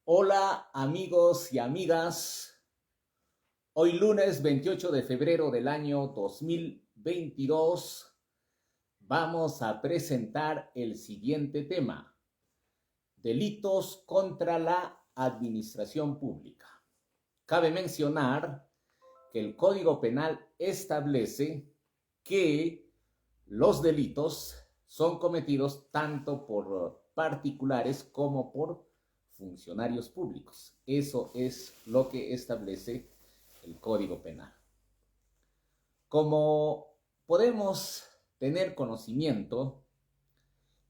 Hola amigos y amigas, hoy lunes 28 de febrero del año 2022 vamos a presentar el siguiente tema: delitos contra la administración pública. Cabe mencionar que el Código Penal establece que los delitos son cometidos tanto por particulares como por funcionarios públicos. Eso es lo que establece el Código Penal. Como podemos tener conocimiento,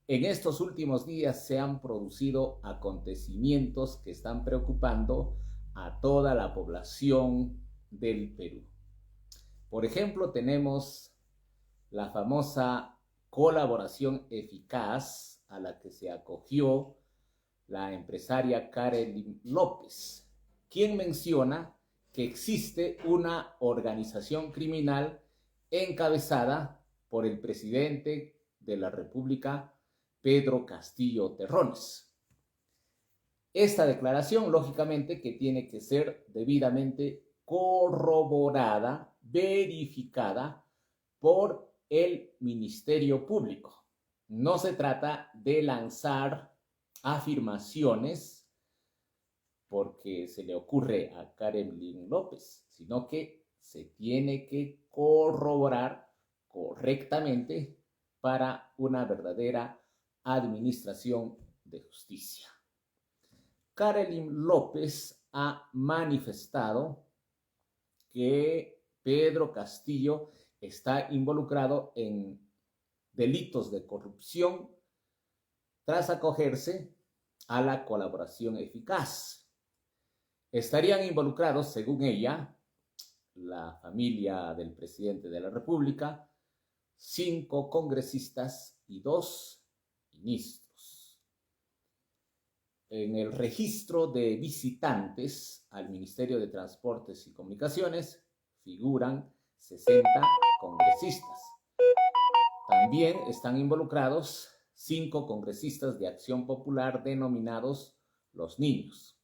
en estos últimos días se han producido acontecimientos que están preocupando a toda la población del Perú. Por ejemplo, tenemos la famosa colaboración eficaz a la que se acogió la empresaria Karen López, quien menciona que existe una organización criminal encabezada por el presidente de la República, Pedro Castillo Terrones. Esta declaración, lógicamente, que tiene que ser debidamente corroborada, verificada por el Ministerio Público. No se trata de lanzar afirmaciones porque se le ocurre a Karen López, sino que se tiene que corroborar correctamente para una verdadera administración de justicia. Karen López ha manifestado que Pedro Castillo está involucrado en delitos de corrupción tras acogerse a la colaboración eficaz. Estarían involucrados, según ella, la familia del presidente de la República, 5 congresistas y 2 ministros. En el registro de visitantes al Ministerio de Transportes y Comunicaciones figuran 60 congresistas. También están involucrados 5 congresistas de Acción Popular denominados Los Niños.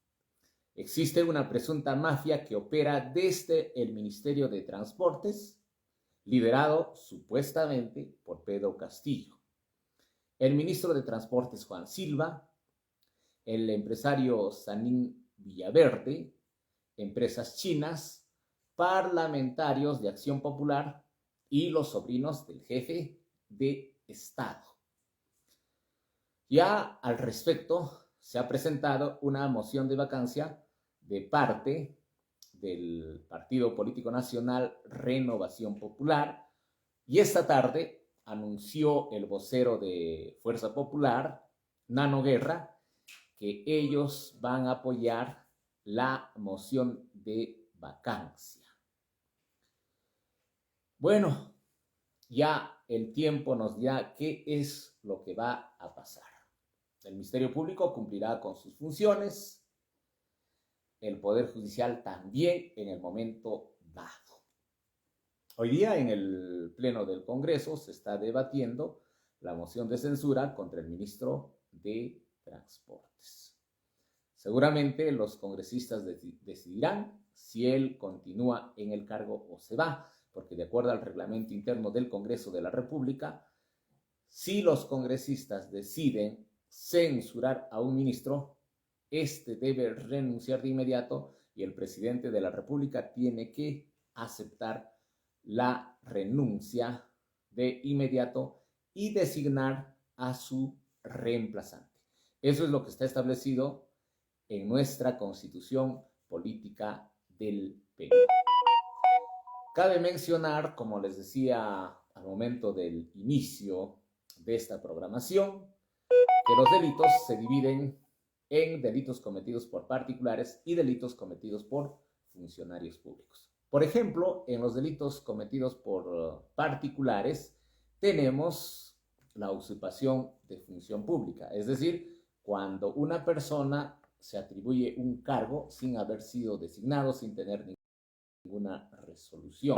Existe una presunta mafia que opera desde el Ministerio de Transportes, liderado supuestamente por Pedro Castillo. El ministro de Transportes, Juan Silva, el empresario Sanín Villaverde, empresas chinas, parlamentarios de Acción Popular y los sobrinos del jefe de Estado. Ya al respecto se ha presentado una moción de vacancia de parte del Partido Político Nacional Renovación Popular, y esta tarde anunció el vocero de Fuerza Popular, Nano Guerra, que ellos van a apoyar la moción de vacancia. Bueno, ya el tiempo nos dirá qué es lo que va a pasar. El Ministerio Público cumplirá con sus funciones, el Poder Judicial también en el momento dado. Hoy día en el Pleno del Congreso se está debatiendo la moción de censura contra el ministro de Transportes. Seguramente los congresistas decidirán si él continúa en el cargo o se va, porque de acuerdo al reglamento interno del Congreso de la República, si los congresistas deciden censurar a un ministro, este debe renunciar de inmediato y el presidente de la República tiene que aceptar la renuncia de inmediato y designar a su reemplazante. Eso es lo que está establecido en nuestra Constitución Política del Perú. Cabe mencionar, como les decía al momento del inicio de esta programación, que los delitos se dividen en delitos cometidos por particulares y delitos cometidos por funcionarios públicos. Por ejemplo, en los delitos cometidos por particulares tenemos la usurpación de función pública, es decir, cuando una persona se atribuye un cargo sin haber sido designado, sin tener ninguna resolución.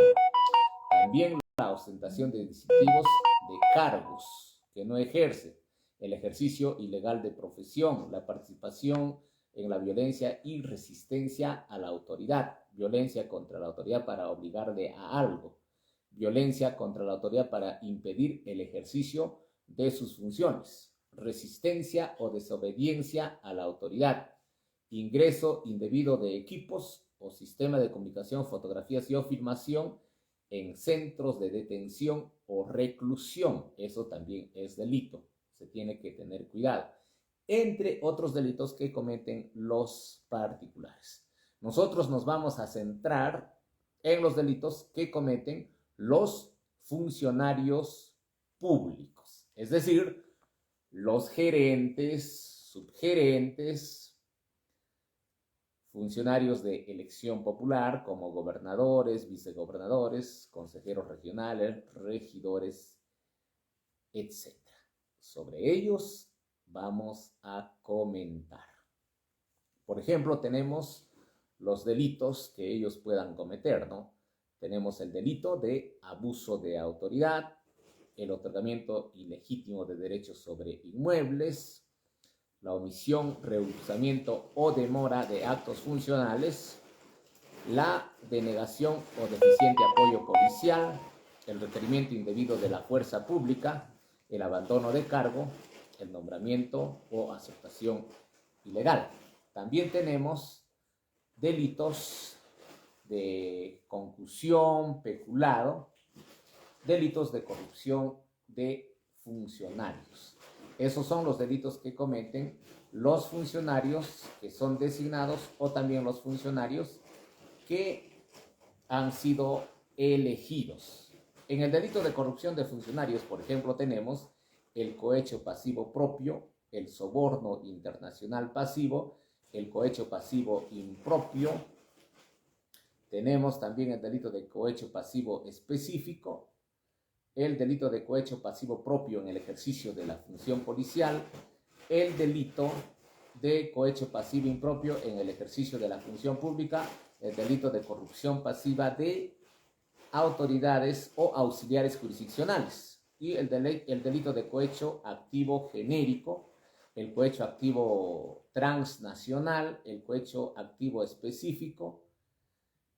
También la ostentación de distintivos de cargos que no ejerce, el ejercicio ilegal de profesión, la participación en la violencia y resistencia a la autoridad, violencia contra la autoridad para obligarle a algo, violencia contra la autoridad para impedir el ejercicio de sus funciones, resistencia o desobediencia a la autoridad, ingreso indebido de equipos o sistema de comunicación, fotografías y o filmación en centros de detención o reclusión. Eso también es delito. Se tiene que tener cuidado. Entre otros delitos que cometen los particulares. Nosotros nos vamos a centrar en los delitos que cometen los funcionarios públicos, es decir, los gerentes, subgerentes, funcionarios de elección popular como gobernadores, vicegobernadores, consejeros regionales, regidores, etc. Sobre ellos vamos a comentar. Por ejemplo, tenemos los delitos que ellos puedan cometer, ¿no? Tenemos el delito de abuso de autoridad, el otorgamiento ilegítimo de derechos sobre inmuebles, la omisión, rehusamiento o demora de actos funcionales, la denegación o deficiente apoyo policial, el requerimiento indebido de la fuerza pública, el abandono de cargo, el nombramiento o aceptación ilegal. También tenemos delitos de concusión, peculado, delitos de corrupción de funcionarios. Esos son los delitos que cometen los funcionarios que son designados o también los funcionarios que han sido elegidos. En el delito de corrupción de funcionarios, por ejemplo, tenemos el cohecho pasivo propio, el soborno internacional pasivo, el cohecho pasivo impropio. Tenemos también el delito de cohecho pasivo específico, el delito de cohecho pasivo propio en el ejercicio de la función policial, el delito de cohecho pasivo impropio en el ejercicio de la función pública, el delito de corrupción pasiva de autoridades o auxiliares jurisdiccionales y el delito de cohecho activo genérico, el cohecho activo transnacional, el cohecho activo específico,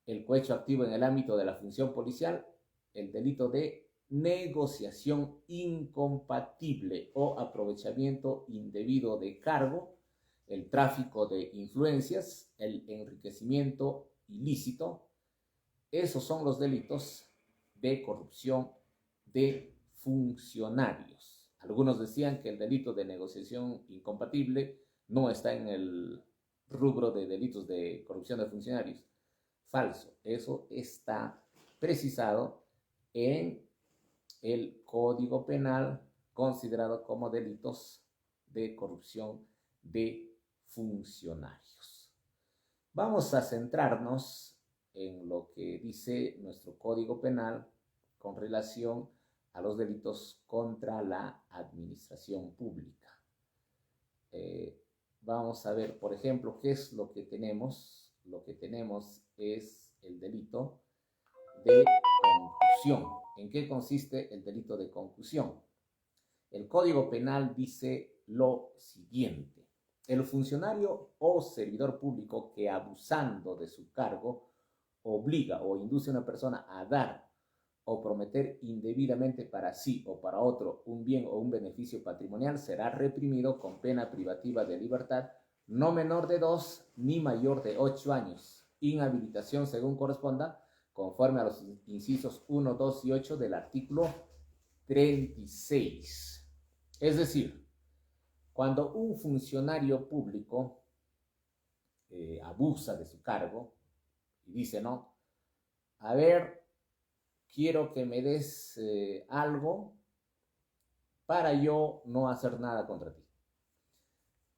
el cohecho activo en el ámbito de la función policial, el delito de negociación incompatible o aprovechamiento indebido de cargo, el tráfico de influencias, el enriquecimiento ilícito. Esos son los delitos de corrupción de funcionarios. Algunos decían que el delito de negociación incompatible no está en el rubro de delitos de corrupción de funcionarios. Falso, eso está precisado en el Código Penal considerado como delitos de corrupción de funcionarios. Vamos a centrarnos en lo que dice nuestro Código Penal con relación a los delitos contra la administración pública. Vamos a ver, por ejemplo, qué es lo que tenemos. Lo que tenemos es el delito de concusión. ¿En qué consiste el delito de concusión? El Código Penal dice lo siguiente: el funcionario o servidor público que abusando de su cargo obliga o induce a una persona a dar o prometer indebidamente para sí o para otro un bien o un beneficio patrimonial será reprimido con pena privativa de libertad no menor de 2 ni mayor de 8 años, inhabilitación según corresponda, conforme a los incisos 1, 2 y 8 del artículo 36. Es decir, cuando un funcionario público abusa de su cargo y dice, no, a ver, quiero que me des algo para yo no hacer nada contra ti.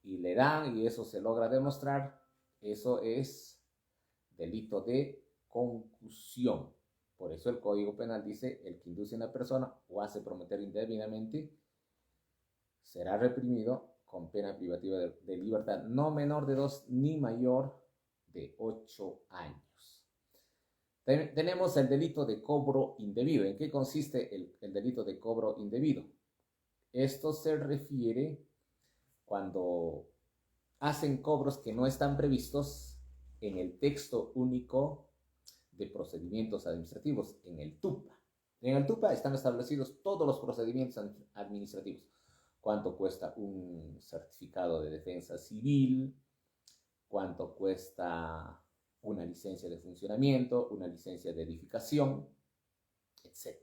Y le dan, y eso se logra demostrar, eso es delito de concusión. Por eso el Código Penal dice, el que induce a una persona o hace prometer indebidamente será reprimido con pena privativa de libertad no menor de 2 ni mayor de 8 años. Tenemos el delito de cobro indebido. ¿En qué consiste el delito de cobro indebido? Esto se refiere cuando hacen cobros que no están previstos en el texto único de procedimientos administrativos, en el TUPA. En el TUPA están establecidos todos los procedimientos administrativos. Cuánto cuesta un certificado de defensa civil, cuánto cuesta una licencia de funcionamiento, una licencia de edificación, etc.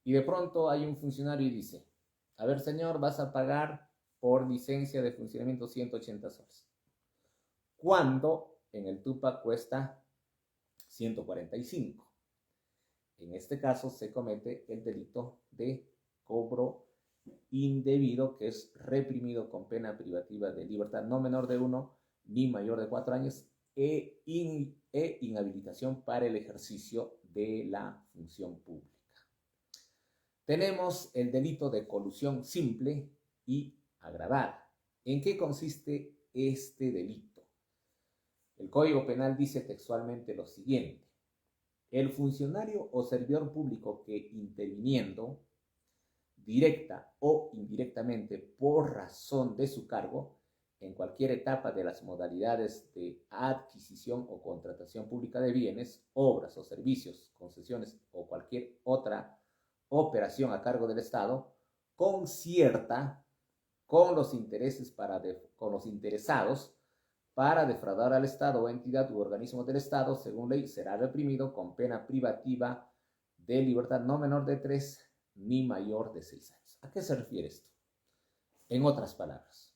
Y de pronto hay un funcionario y dice, a ver señor, vas a pagar por licencia de funcionamiento 180 soles. Cuando en el TUPA cuesta 145. En este caso se comete el delito de cobro indebido, que es reprimido con pena privativa de libertad no menor de 1 ni mayor de 4 años e inhabilitación para el ejercicio de la función pública. Tenemos el delito de colusión simple y agravada. ¿En qué consiste este delito? El Código Penal dice textualmente lo siguiente: el funcionario o servidor público que interviniendo directa o indirectamente por razón de su cargo en cualquier etapa de las modalidades de adquisición o contratación pública de bienes, obras o servicios, concesiones o cualquier otra operación a cargo del Estado, concierta con los interesados para defraudar al Estado o entidad u organismo del Estado, según ley, será reprimido con pena privativa de libertad no menor de 3 ni mayor de 6 años. ¿A qué se refiere esto? En otras palabras,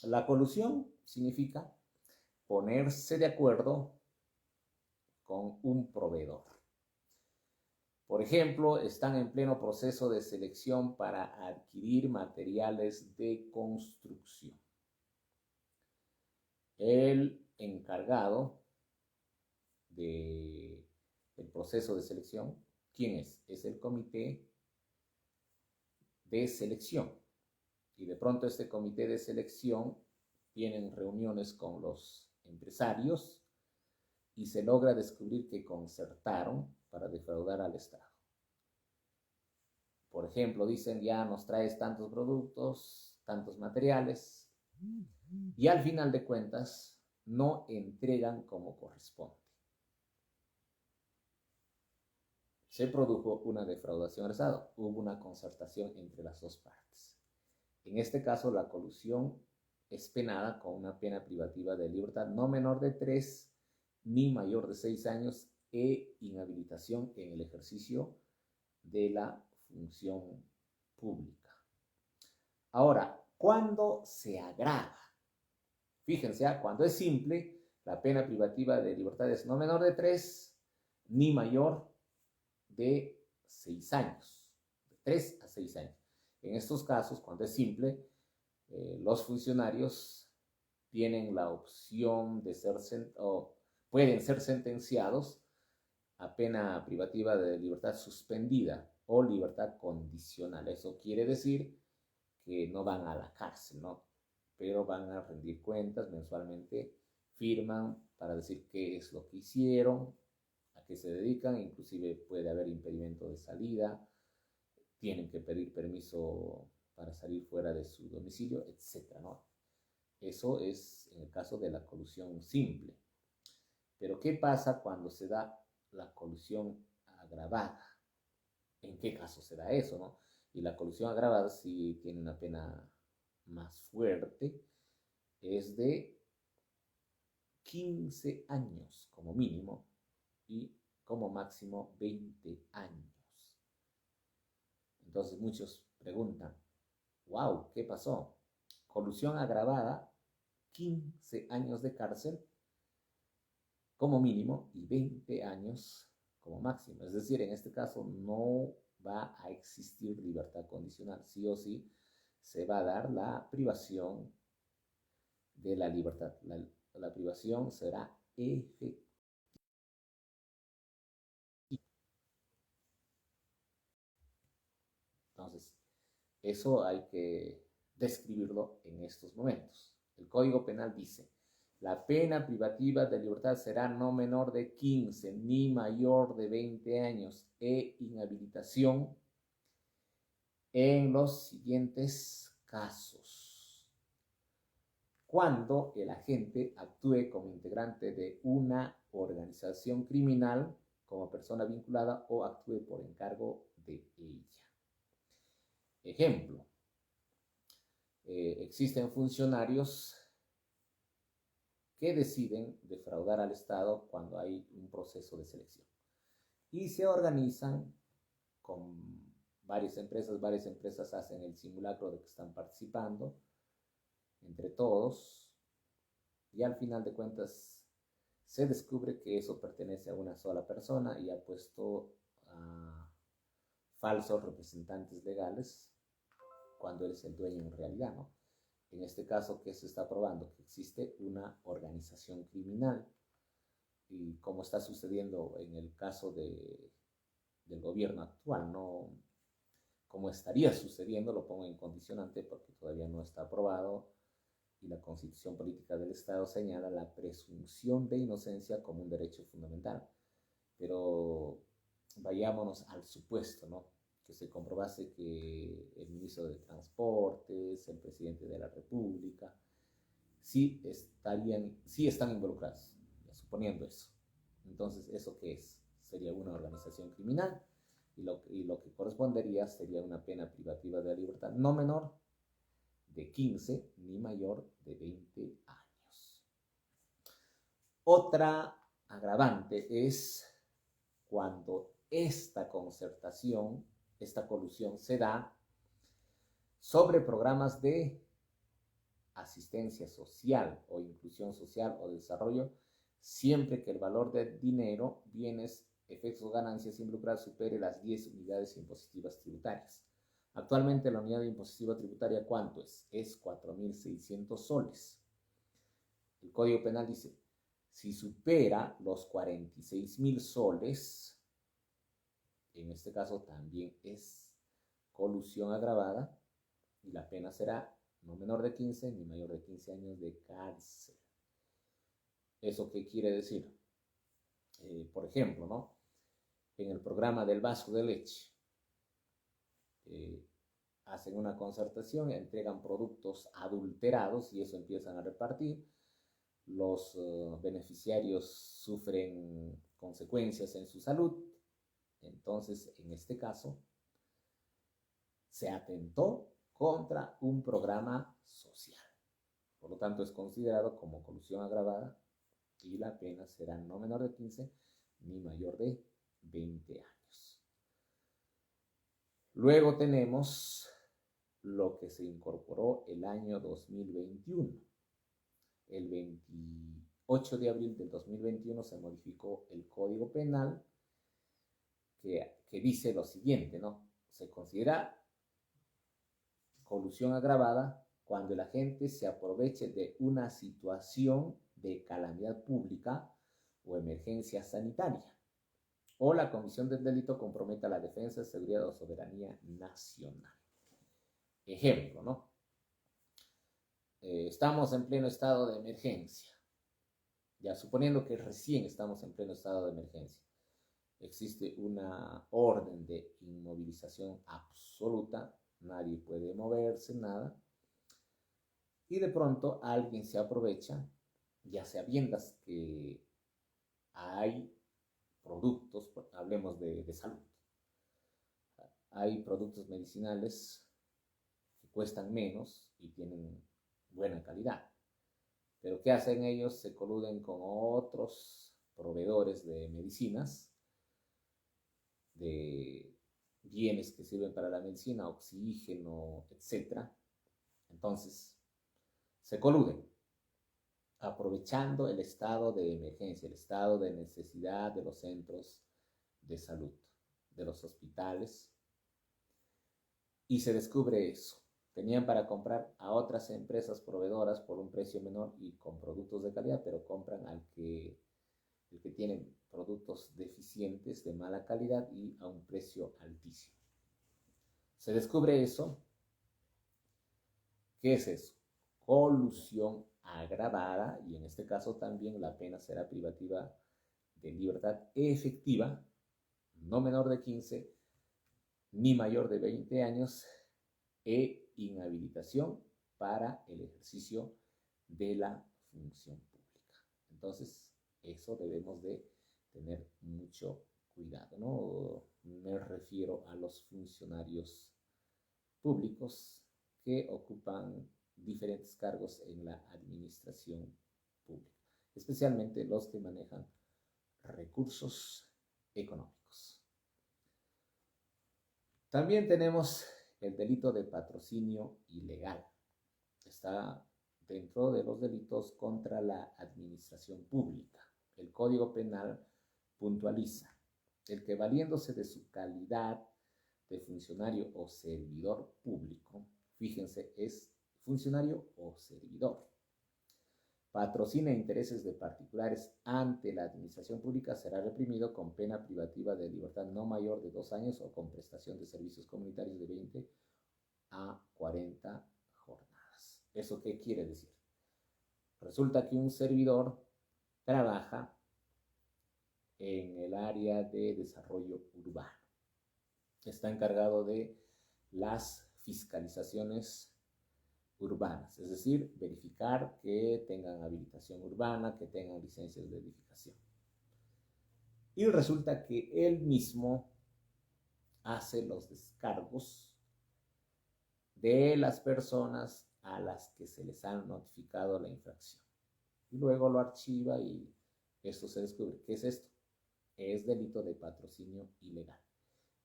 la colusión significa ponerse de acuerdo con un proveedor. Por ejemplo, están en pleno proceso de selección para adquirir materiales de construcción. El encargado del proceso de selección, ¿quién es? Es el comité de selección. Y de pronto este comité de selección tiene reuniones con los empresarios y se logra descubrir que concertaron para defraudar al Estado. Por ejemplo, dicen, ya nos traes tantos productos, tantos materiales, y al final de cuentas no entregan como corresponde. Se produjo una defraudación al Estado, hubo una concertación entre las dos partes. En este caso, la colusión es penada con una pena privativa de libertad no menor de 3 ni mayor de 6 años e inhabilitación en el ejercicio de la función pública. Ahora, ¿cuándo se agrava? Fíjense, cuando es simple, la pena privativa de libertad es no menor de 3 ni mayor de 6 años, de 3 a 6 años. En estos casos, cuando es simple, los funcionarios tienen la opción de pueden ser sentenciados a pena privativa de libertad suspendida o libertad condicional. Eso quiere decir que no van a la cárcel, ¿no? Pero van a rendir cuentas mensualmente, firman para decir qué es lo que hicieron, a qué se dedican, inclusive puede haber impedimento de salida, tienen que pedir permiso para salir fuera de su domicilio, etc., ¿no? Eso es en el caso de la colusión simple. Pero ¿qué pasa cuando se da la colusión agravada? ¿En qué caso se da eso, no? Y la colusión agravada sí tiene una pena más fuerte, es de 15 años como mínimo y como máximo 20 años. Entonces muchos preguntan, wow, ¿qué pasó? Colusión agravada, 15 años de cárcel como mínimo y 20 años como máximo. Es decir, en este caso no va a existir libertad condicional. Sí o sí se va a dar la privación de la libertad. La privación será efectiva. Entonces, eso hay que describirlo en estos momentos. El Código Penal dice, la pena privativa de libertad será no menor de 15 ni mayor de 20 años e inhabilitación en los siguientes casos. cuando el agente actúe como integrante de una organización criminal, como persona vinculada o actúe por encargo de ella. Ejemplo, existen funcionarios que deciden defraudar al Estado cuando hay un proceso de selección y se organizan con varias empresas hacen el simulacro de que están participando entre todos y al final de cuentas se descubre que eso pertenece a una sola persona y ha puesto a falsos representantes legales cuando él es el dueño en realidad, ¿no? En este caso, ¿qué se está probando? Que existe una organización criminal y como está sucediendo en el caso del gobierno actual, no como estaría sucediendo, lo pongo en condicionante porque todavía no está aprobado y la Constitución Política del Estado señala la presunción de inocencia como un derecho fundamental. Pero vayámonos al supuesto, ¿no? Que se comprobase que el ministro de Transportes, el presidente de la República, sí están involucrados, suponiendo eso. Entonces, ¿eso qué es? Sería una organización criminal y lo que correspondería sería una pena privativa de la libertad no menor de 15 ni mayor de 20 años. Otra agravante es cuando esta concertación, esta colusión se da sobre programas de asistencia social o inclusión social o desarrollo, siempre que el valor del dinero, bienes, efectos o ganancias involucradas supere las 10 unidades impositivas tributarias. Actualmente la unidad impositiva tributaria, ¿cuánto es? Es 4.600 soles. El Código Penal dice, si supera los 46.000 soles, en este caso también es colusión agravada y la pena será no menor de 15 ni mayor de 15 años de cárcel. ¿Eso qué quiere decir? Por ejemplo, ¿no? En el programa del vaso de leche, hacen una concertación, entregan productos adulterados y eso empiezan a repartir. Los beneficiarios sufren consecuencias en su salud. Entonces, en este caso, se atentó contra un programa social. Por lo tanto, es considerado como colusión agravada y la pena será no menor de 15 ni mayor de 20 años. Luego tenemos lo que se incorporó el año 2021. El 28 de abril del 2021 se modificó el Código Penal que dice lo siguiente, ¿no? Se considera colusión agravada cuando el agente se aproveche de una situación de calamidad pública o emergencia sanitaria o la comisión del delito comprometa la defensa, seguridad o soberanía nacional. Ejemplo, ¿no? Estamos en pleno estado de emergencia. Ya suponiendo que recién estamos en pleno estado de emergencia. Existe una orden de inmovilización absoluta, nadie puede moverse, nada. Y de pronto alguien se aprovecha, ya sabiendas que hay productos, hablemos de salud, hay productos medicinales que cuestan menos y tienen buena calidad. Pero ¿qué hacen ellos? Se coluden con otros proveedores de medicinas, de bienes que sirven para la medicina, oxígeno, etc. Entonces, se coluden, aprovechando el estado de emergencia, el estado de necesidad de los centros de salud, de los hospitales, y se descubre eso. Tenían para comprar a otras empresas proveedoras por un precio menor y con productos de calidad, pero compran al que tiene productos deficientes, de mala calidad y a un precio altísimo. Se descubre eso. ¿Qué es eso? Colusión agravada y en este caso también la pena será privativa de libertad efectiva, no menor de 15 ni mayor de 20 años e inhabilitación para el ejercicio de la función pública. Entonces, eso debemos de tener mucho cuidado, ¿no? Me refiero a los funcionarios públicos que ocupan diferentes cargos en la administración pública, especialmente los que manejan recursos económicos. También tenemos el delito de patrocinio ilegal. Está dentro de los delitos contra la administración pública. El Código Penal puntualiza el que valiéndose de su calidad de funcionario o servidor público, fíjense, es funcionario o servidor, patrocina intereses de particulares ante la administración pública, será reprimido con pena privativa de libertad no mayor de 2 años o con prestación de servicios comunitarios de 20 a 40 jornadas. ¿Eso qué quiere decir? Resulta que un servidor trabaja en el área de desarrollo urbano. Está encargado de las fiscalizaciones urbanas, es decir, verificar que tengan habilitación urbana, que tengan licencias de edificación. Y resulta que él mismo hace los descargos de las personas a las que se les ha notificado la infracción. Y luego lo archiva y esto se descubre. ¿Qué es esto? Es delito de patrocinio ilegal.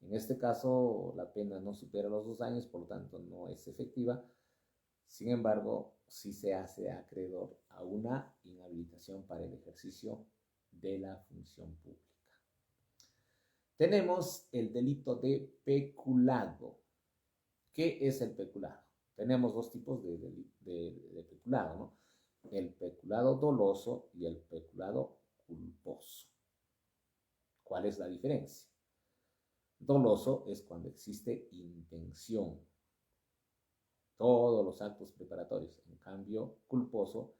En este caso, la pena no supera los 2 años, por lo tanto no es efectiva. Sin embargo, sí se hace acreedor a una inhabilitación para el ejercicio de la función pública. Tenemos el delito de peculado. ¿Qué es el peculado? Tenemos 2 tipos de peculado, ¿no? El peculado doloso y el peculado culposo. ¿Cuál es la diferencia? Doloso es cuando existe intención, todos los actos preparatorios. En cambio, culposo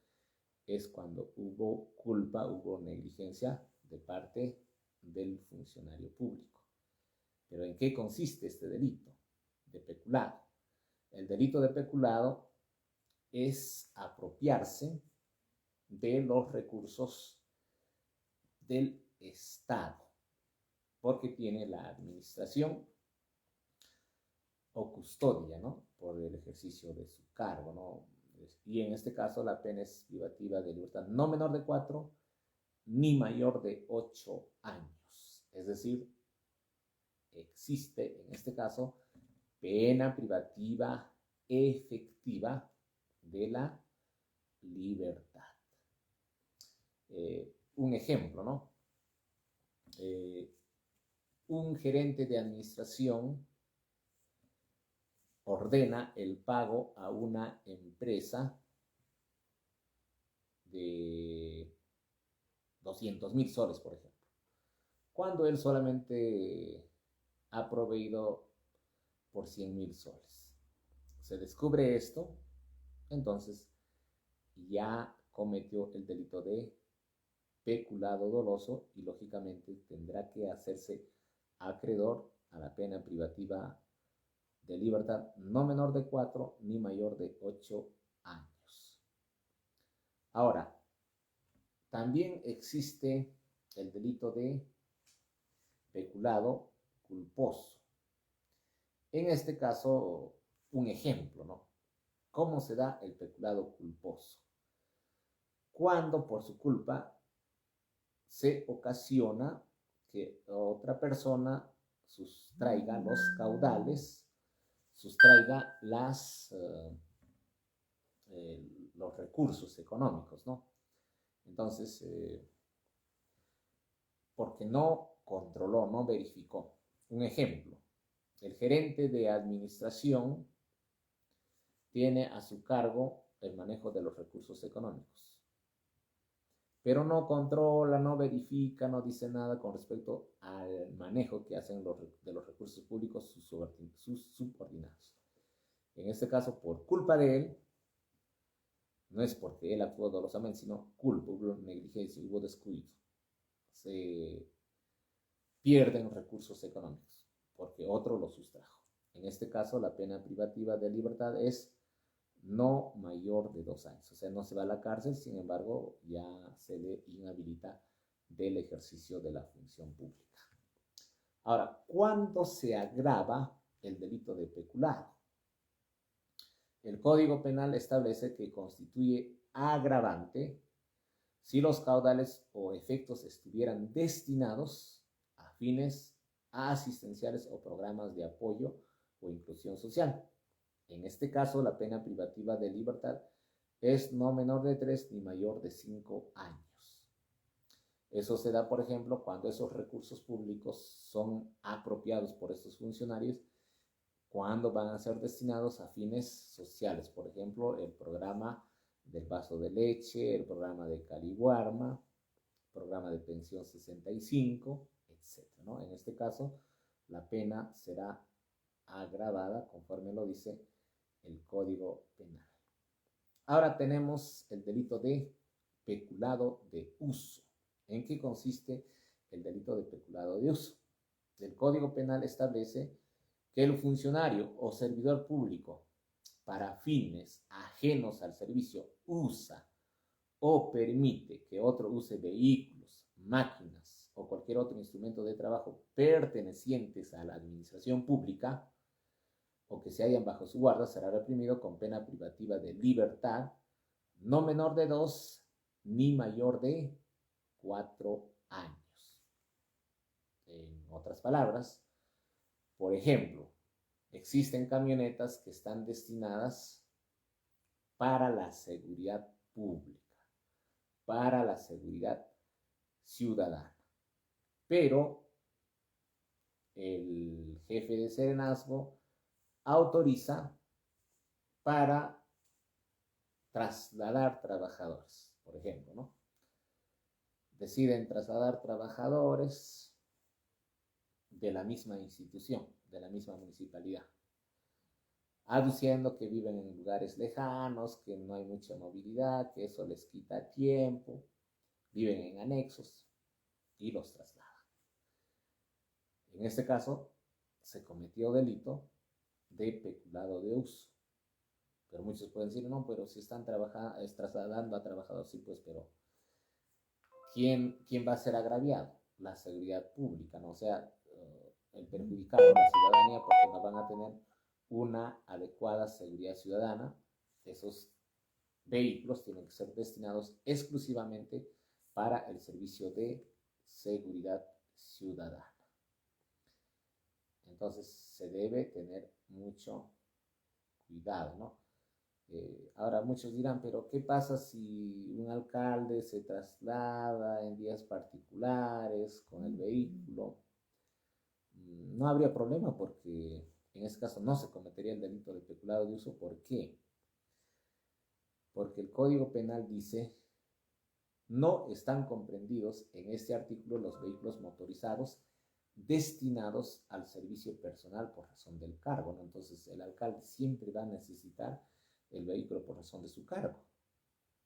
es cuando hubo culpa, hubo negligencia de parte del funcionario público. ¿Pero en qué consiste este delito de peculado? El delito de peculado es apropiarse de los recursos del Estado, porque tiene la administración o custodia, ¿no? Por el ejercicio de su cargo, ¿no? Y en este caso la pena es privativa de libertad no menor de 4 ni mayor de 8 años. Es decir, existe en este caso pena privativa efectiva de la libertad. Un ejemplo, ¿no? Un gerente de administración ordena el pago a una empresa de 200,000 soles, por ejemplo, cuando él solamente ha proveído por 100,000 soles. Se descubre esto, entonces ya cometió el delito de peculado doloso y lógicamente tendrá que hacerse acreedor a la pena privativa de libertad no menor de 4 ni mayor de 8 años. Ahora, también existe el delito de peculado culposo. En este caso, un ejemplo, ¿no? ¿Cómo se da el peculado culposo? Cuando por su culpa se ocasiona que otra persona sustraiga los caudales, sustraiga los recursos económicos, ¿no? Entonces, porque no controló, no verificó. Un ejemplo, el gerente de administración tiene a su cargo el manejo de los recursos económicos, pero no controla, no verifica, no dice nada con respecto al manejo que hacen de los recursos públicos sus subordinados. En este caso, por culpa de él, no es porque él actuó dolosamente, sino culpa, hubo negligencia, hubo descuido. Se pierden recursos económicos porque otro los sustrajo. En este caso, la pena privativa de libertad es no mayor de 2 años. O sea, no se va a la cárcel, sin embargo, ya se le inhabilita del ejercicio de la función pública. Ahora, ¿cuándo se agrava el delito de peculado? El Código Penal establece que constituye agravante si los caudales o efectos estuvieran destinados a fines asistenciales o programas de apoyo o inclusión social. En este caso, la pena privativa de libertad es no menor de 3 ni mayor de 5 años. Eso se da, por ejemplo, cuando esos recursos públicos son apropiados por estos funcionarios, cuando van a ser destinados a fines sociales. Por ejemplo, el programa del vaso de leche, el programa de Caliwarma, programa de pensión 65, etc. ¿no? En este caso, la pena será agravada conforme lo dice el Código Penal. Ahora tenemos el delito de peculado de uso. ¿En qué consiste el delito de peculado de uso? El Código Penal establece que el funcionario o servidor público, para fines ajenos al servicio, usa o permite que otro use vehículos, máquinas o cualquier otro instrumento de trabajo pertenecientes a la administración pública o que se hallan bajo su guarda, será reprimido con pena privativa de libertad, no menor de 2 ni mayor de 4 años. En otras palabras, por ejemplo, existen camionetas que están destinadas para la seguridad pública, para la seguridad ciudadana. Pero el jefe de serenazgo autoriza para trasladar trabajadores, por ejemplo, ¿no? Deciden trasladar trabajadores de la misma institución, de la misma municipalidad, aduciendo que viven en lugares lejanos, que no hay mucha movilidad, que eso les quita tiempo, viven en anexos y los trasladan. En este caso, se cometió delito de peculado de uso. Pero muchos pueden decir, no, pero si están trasladando a trabajadores, sí, pues, pero ¿quién va a ser agraviado? La seguridad pública, ¿no? O sea, el perjudicado, la ciudadanía, porque no van a tener una adecuada seguridad ciudadana. Esos vehículos tienen que ser destinados exclusivamente para el servicio de seguridad ciudadana. Entonces, se debe tener mucho cuidado, ¿no? Ahora muchos dirán, pero ¿qué pasa si un alcalde se traslada en días particulares con el vehículo? No habría problema porque en ese caso no se cometería el delito de peculado de uso. ¿Por qué? Porque el Código Penal dice, no están comprendidos en este artículo los vehículos motorizados destinados al servicio personal por razón del cargo, ¿no? Entonces el alcalde siempre va a necesitar el vehículo por razón de su cargo.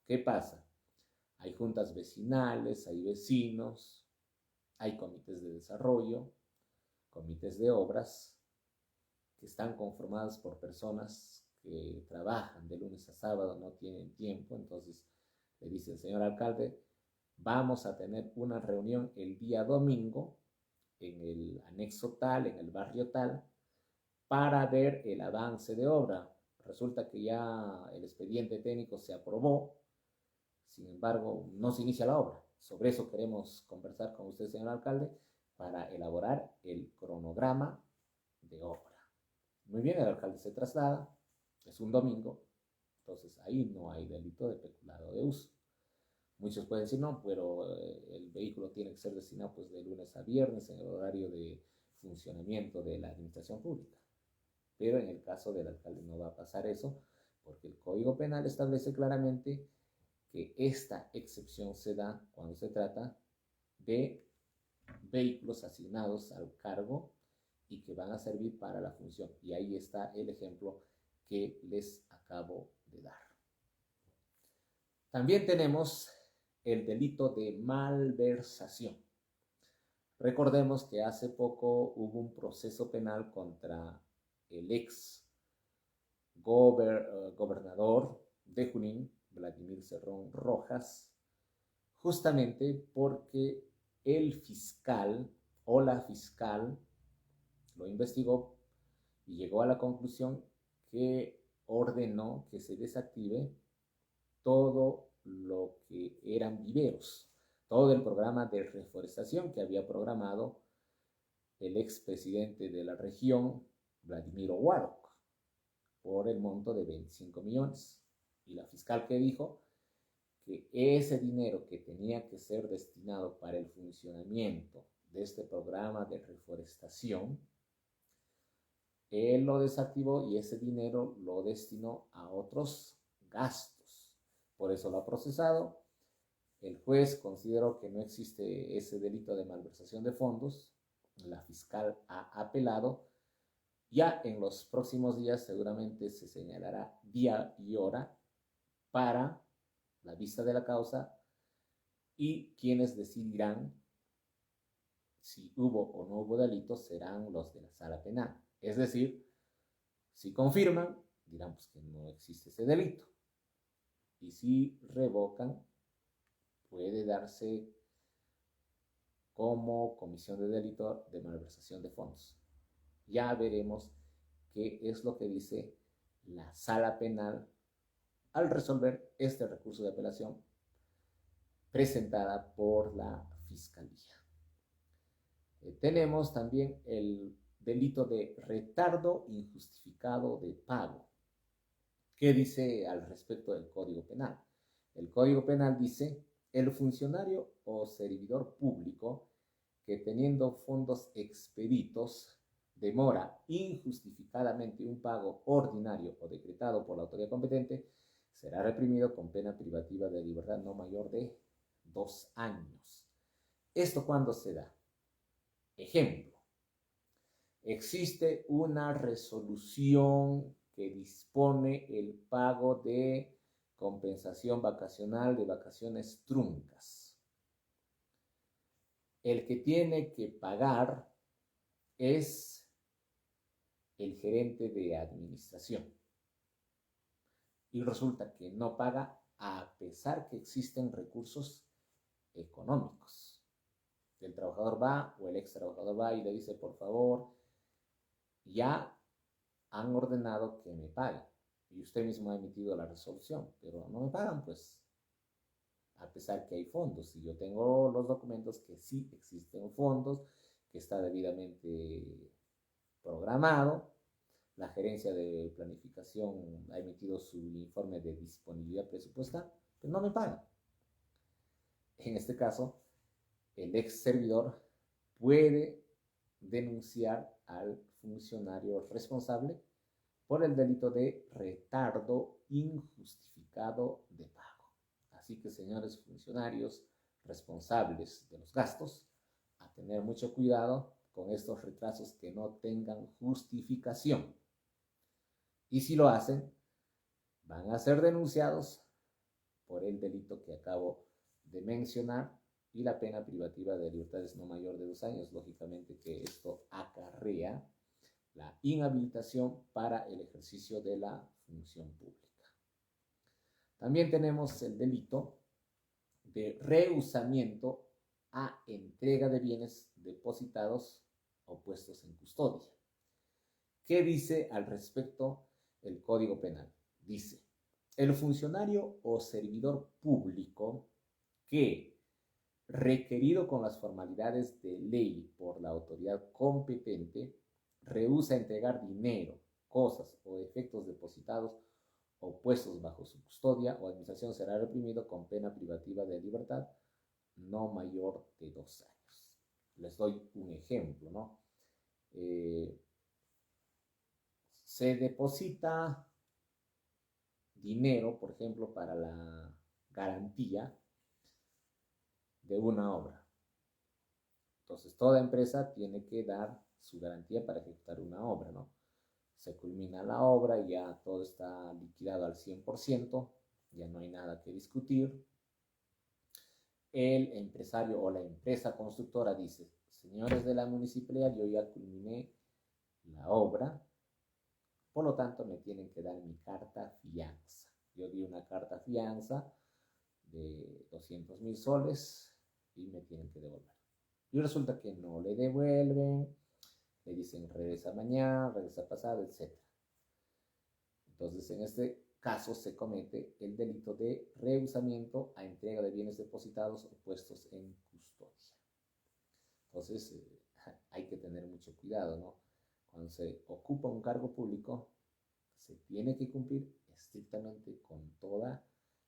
¿Qué pasa? Hay juntas vecinales, hay vecinos, hay comités de desarrollo, comités de obras que están conformados por personas que trabajan de lunes a sábado, no tienen tiempo. Entonces le dice el señor alcalde, vamos a tener una reunión el día domingo en el anexo tal, en el barrio tal, para ver el avance de obra. Resulta que ya el expediente técnico se aprobó, sin embargo, no se inicia la obra. Sobre eso queremos conversar con usted, señor alcalde, para elaborar el cronograma de obra. Muy bien, el alcalde se traslada, es un domingo, entonces ahí no hay delito de peculado de uso. Muchos pueden decir, no, pero el vehículo tiene que ser destinado pues, de lunes a viernes en el horario de funcionamiento de la administración pública. Pero en el caso del alcalde no va a pasar eso, porque el Código Penal establece claramente que esta excepción se da cuando se trata de vehículos asignados al cargo y que van a servir para la función. Y ahí está el ejemplo que les acabo de dar. También tenemos el delito de malversación. Recordemos que hace poco hubo un proceso penal contra el ex gobernador de Junín, Vladimir Cerrón Rojas, justamente porque el fiscal o la fiscal lo investigó y llegó a la conclusión que ordenó que se desactive todo lo que eran viveros, todo el programa de reforestación que había programado el expresidente de la región, Vladimir Owarok, por el monto de 25 millones. Y la fiscal que dijo que ese dinero que tenía que ser destinado para el funcionamiento de este programa de reforestación, él lo desactivó y ese dinero lo destinó a otros gastos. Por eso lo ha procesado. El juez consideró que no existe ese delito de malversación de fondos. La fiscal ha apelado. Ya en los próximos días seguramente se señalará día y hora para la vista de la causa y quienes decidirán si hubo o no hubo delito serán los de la sala penal. Es decir, si confirman, dirán pues que no existe ese delito. Y si revocan, puede darse como comisión de delito de malversación de fondos. Ya veremos qué es lo que dice la sala penal al resolver este recurso de apelación presentada por la Fiscalía. Tenemos también el delito de retardo injustificado de pago. ¿Qué dice al respecto del Código Penal? El Código Penal dice: el funcionario o servidor público que teniendo fondos expeditos demora injustificadamente un pago ordinario o decretado por la autoridad competente, será reprimido con pena privativa de libertad no mayor de 2 años. ¿Esto cuándo se da? Ejemplo, existe una resolución que dispone el pago de compensación vacacional de vacaciones truncas. El que tiene que pagar es el gerente de administración. Y resulta que no paga a pesar que existen recursos económicos. El trabajador va o el ex trabajador va y le dice: por favor, ya han ordenado que me pague y usted mismo ha emitido la resolución, pero no me pagan, pues, a pesar que hay fondos. Y yo tengo los documentos que sí existen fondos, que está debidamente programado. La gerencia de planificación ha emitido su informe de disponibilidad presupuestal, pero no me pagan. En este caso, el ex servidor puede denunciar al funcionario responsable por el delito de retardo injustificado de pago. Así que, señores funcionarios responsables de los gastos, a tener mucho cuidado con estos retrasos que no tengan justificación. Y si lo hacen, van a ser denunciados por el delito que acabo de mencionar y la pena privativa de libertad es no mayor de 2 años. Lógicamente que esto acarrea la inhabilitación para el ejercicio de la función pública. También tenemos el delito de rehusamiento a entrega de bienes depositados o puestos en custodia. ¿Qué dice al respecto el Código Penal? Dice: el funcionario o servidor público que, requerido con las formalidades de ley por la autoridad competente, rehúsa entregar dinero, cosas o efectos depositados o puestos bajo su custodia o administración, será reprimido con pena privativa de libertad no mayor de 2 años. Les doy un ejemplo, ¿no? Se deposita dinero, por ejemplo, para la garantía de una obra. Entonces, toda empresa tiene que dar su garantía para ejecutar una obra, ¿no? Se culmina la obra, ya todo está liquidado al 100%, ya no hay nada que discutir. El empresario o la empresa constructora dice: señores de la municipalidad, yo ya culminé la obra, Por lo tanto, me tienen que dar mi carta fianza. Yo di una carta fianza de 200.000 soles y me tienen que devolver. Y resulta que no le devuelven, le dicen regresa mañana, regresa pasado, etc. Entonces, en este caso se comete el delito de rehusamiento a entrega de bienes depositados o puestos en custodia. Entonces, hay que tener mucho cuidado, ¿no? Cuando se ocupa un cargo público, se tiene que cumplir estrictamente con todas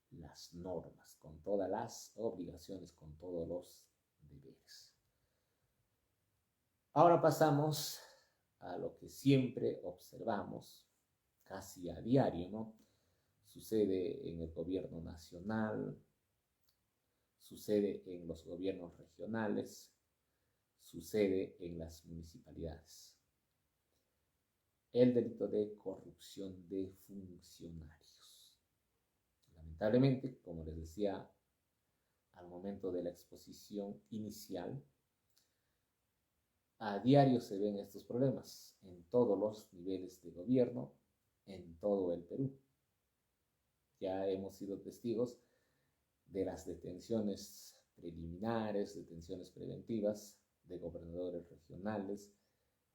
las normas, con todas las obligaciones, con todos los deberes. Ahora pasamos a lo que siempre observamos, casi a diario, ¿no? Sucede en el gobierno nacional, sucede en los gobiernos regionales, sucede en las municipalidades. El delito de corrupción de funcionarios. Lamentablemente, como les decía al momento de la exposición inicial, a diario se ven estos problemas en todos los niveles de gobierno, en todo el Perú. Ya hemos sido testigos de las detenciones preliminares, detenciones preventivas de gobernadores regionales,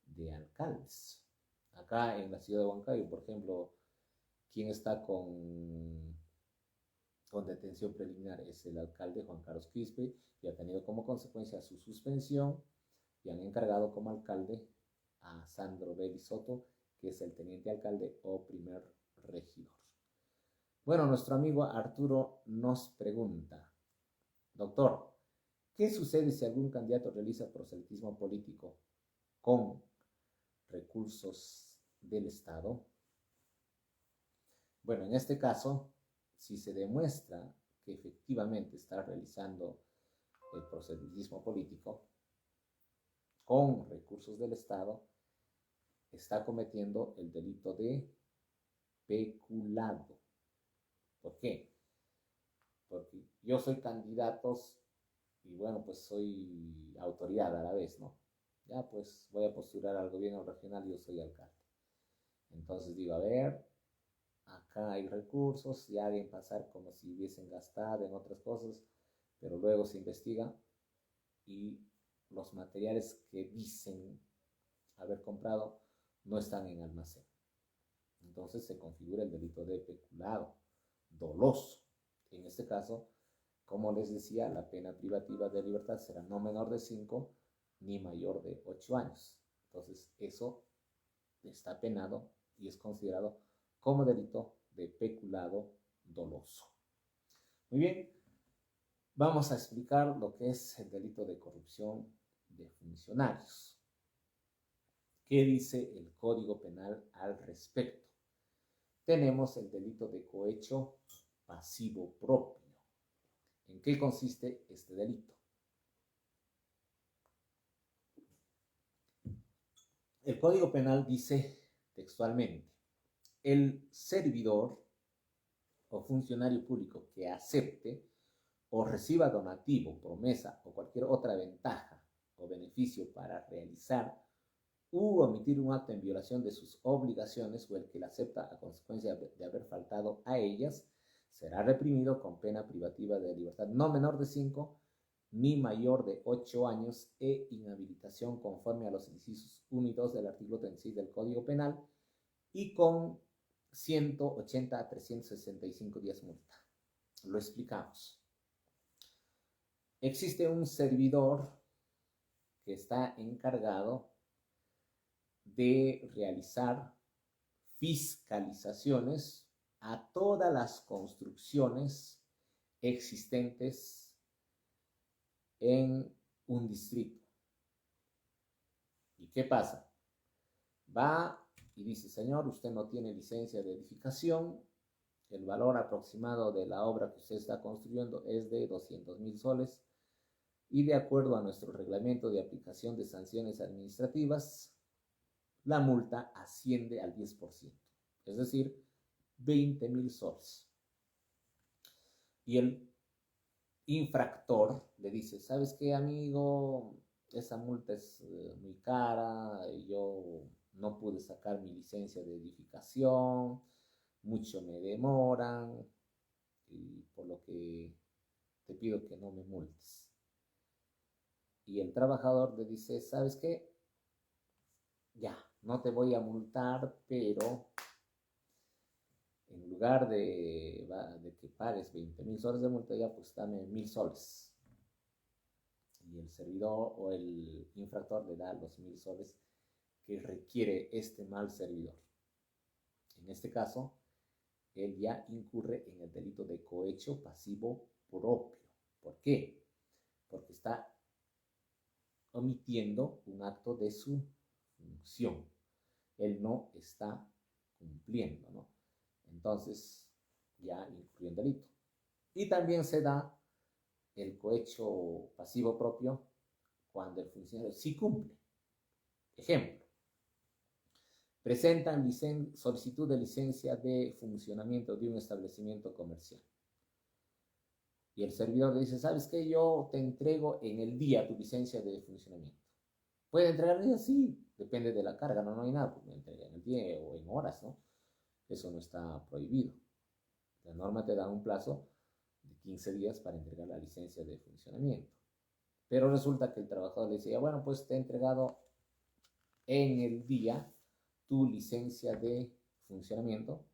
de alcaldes. Acá en la ciudad de Huancayo, por ejemplo, quien está con detención preliminar es el alcalde Juan Carlos Quispe, y ha tenido como consecuencia su suspensión, y han encargado como alcalde a Sandro Belli Soto, que es el teniente alcalde o primer regidor. Bueno, nuestro amigo Arturo nos pregunta, doctor, ¿qué sucede si algún candidato realiza proselitismo político con recursos del Estado? Bueno, en este caso, si se demuestra que efectivamente está realizando el proselitismo político con recursos del Estado, está cometiendo el delito de peculado. ¿Por qué? Porque yo soy candidato y bueno, pues soy autoridad a la vez, ¿no? Ya pues voy a postular al gobierno regional y yo soy alcalde. Entonces digo, a ver, acá hay recursos, ya deben pasar como si hubiesen gastado en otras cosas, pero luego se investiga y los materiales que dicen haber comprado no están en almacén. Entonces se configura el delito de peculado doloso. En este caso, como les decía, la pena privativa de libertad será no menor de 5 ni mayor de 8 años. Entonces eso está penado y es considerado como delito de peculado doloso. Muy bien, vamos a explicar lo que es el delito de corrupción de funcionarios. ¿Qué dice el Código Penal al respecto? Tenemos el delito de cohecho pasivo propio. ¿En qué consiste este delito? El Código Penal dice textualmente, el servidor o funcionario público que acepte o reciba donativo, promesa o cualquier otra ventaja o beneficio para realizar u omitir un acto en violación de sus obligaciones o el que la acepta a consecuencia de haber faltado a ellas, será reprimido con pena privativa de libertad no menor de 5 ni mayor de 8 años e inhabilitación conforme a los incisos 1 y 2 del artículo 36 del Código Penal y con 180 a 365 días multa. Lo explicamos. Existe un servidor que está encargado de realizar fiscalizaciones a todas las construcciones existentes en un distrito. ¿Y qué pasa? Va y dice, señor, usted no tiene licencia de edificación, el valor aproximado de la obra que usted está construyendo es de 200.000 soles y de acuerdo a nuestro reglamento de aplicación de sanciones administrativas, la multa asciende al 10%, es decir, 20.000 soles. Y el infractor le dice, ¿sabes qué, amigo? Esa multa es muy cara, yo no pude sacar mi licencia de edificación, mucho me demoran, y por lo que te pido que no me multes. Y el trabajador le dice, ¿sabes qué? Ya, no te voy a multar, pero en lugar de que pagues 20,000 soles de multa, ya pues dame 1,000 soles. Y el servidor o el infractor le da los 1,000 soles que requiere este mal servidor. En este caso, él ya incurre en el delito de cohecho pasivo propio. ¿Por qué? Porque está omitiendo un acto de su función. Él no está cumpliendo, ¿no? Entonces, ya incurrió en delito. Y también se da el cohecho pasivo propio cuando el funcionario sí cumple. Ejemplo, presentan solicitud de licencia de funcionamiento de un establecimiento comercial. Y el servidor le dice, ¿sabes qué? Yo te entrego en el día tu licencia de funcionamiento. ¿Puede entregar el día? Sí, depende de la carga, no hay nada, pues me entrega en el día o en horas, ¿no? Eso no está prohibido. La norma te da un plazo de 15 días para entregar la licencia de funcionamiento. Pero resulta que el trabajador le decía, bueno, pues te he entregado en el día tu licencia de funcionamiento